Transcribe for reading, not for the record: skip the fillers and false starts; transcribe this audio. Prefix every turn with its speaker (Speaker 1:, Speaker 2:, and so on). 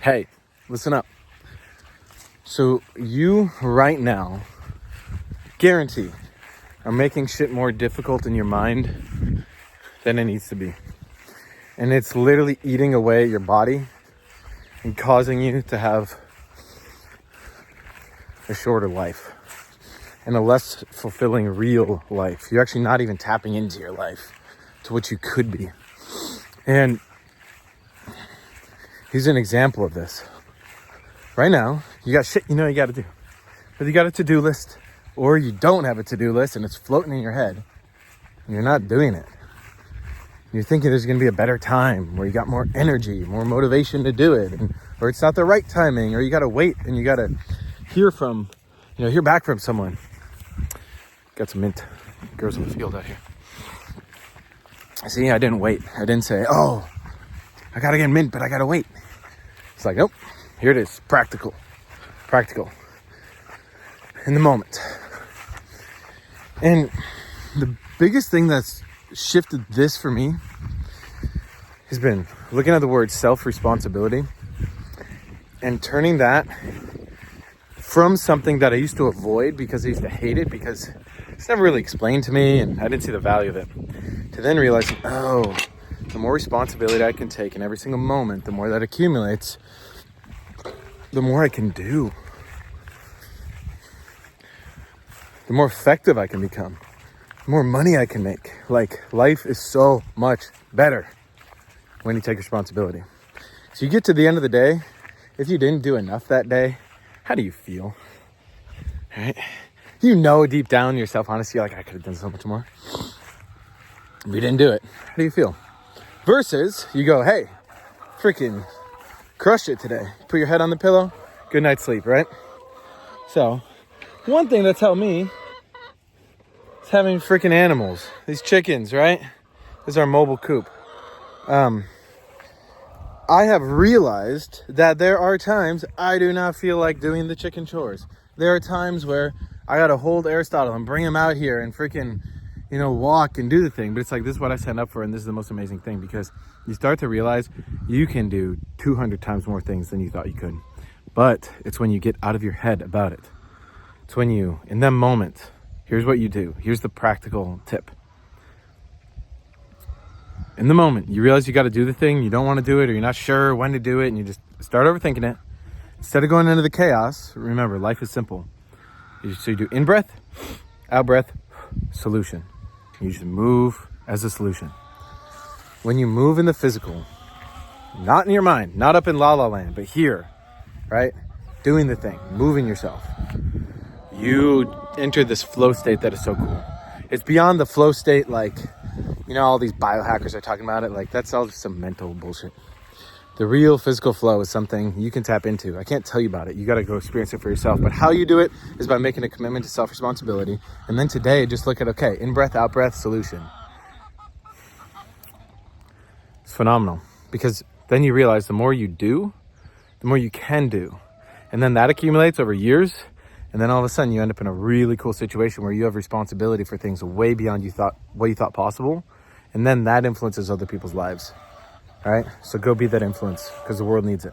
Speaker 1: Hey, listen up. So you right now, guarantee, are making shit more difficult in your mind than it needs to be. And it's literally eating away at your body and causing you to have a shorter life and a less fulfilling real life. You're actually not even tapping into your life, to what you could be. And here's an example of this. Right now, you got shit you know you got to do. Whether you got a to-do list or you don't have a to-do list and it's floating in your head and you're not doing it. You're thinking there's going to be a better time where you got more energy, more motivation to do it, or it's not the right timing, or you got to wait and you got to hear back from someone. Got some mint. Girls in the field out here. See, I didn't wait. I didn't say, oh, I got to get mint, but I got to wait. It's like, nope, here it is. Practical. In the moment. And the biggest thing that's shifted this for me has been looking at the word self-responsibility and turning that from something that I used to avoid because I used to hate it because it's never really explained to me and I didn't see the value of it, to then realizing, oh, the more responsibility I can take in every single moment, the more that accumulates, the more I can do, the more effective I can become, the more money I can make. Like, life is so much better when you take responsibility. So you get to the end of the day, if you didn't do enough that day, how do you feel? Right? You know deep down yourself, honestly, like, I could have done so much more. But you didn't do it. How do you feel? Versus you go, hey, freaking crushed it today. Put your head on the pillow, good night's sleep, right? So one thing that's helped me is having freaking animals. These chickens, right? This is our mobile coop. I have realized that there are times I do not feel like doing the chicken chores. There are times where I gotta hold Aristotle and bring him out here and freaking, walk and do the thing. But it's like, this is what I signed up for, and this is the most amazing thing, because you start to realize you can do 200 times more things than you thought you could. But it's when you get out of your head about it. It's when you, in that moment, here's what you do. Here's the practical tip. In the moment, you realize you got to do the thing, you don't want to do it, or you're not sure when to do it, and you just start overthinking it. Instead of going into the chaos, remember, life is simple. So you do in-breath, out-breath, solution. You just move as a solution. When you move in the physical, not in your mind, not up in la-la land, but here, right? Doing the thing, moving yourself. You enter this flow state that is so cool. It's beyond the flow state, like, all these biohackers are talking about it. Like, that's all just some mental bullshit. The real physical flow is something you can tap into. I can't tell you about it. You got to go experience it for yourself. But how you do it is by making a commitment to self-responsibility. And then today, just look at, okay, in-breath, out-breath, solution. It's phenomenal. Because then you realize the more you do, the more you can do. And then that accumulates over years. And then all of a sudden, you end up in a really cool situation where you have responsibility for things way beyond what you thought possible. And then that influences other people's lives. All right? So go be that influence, because the world needs it.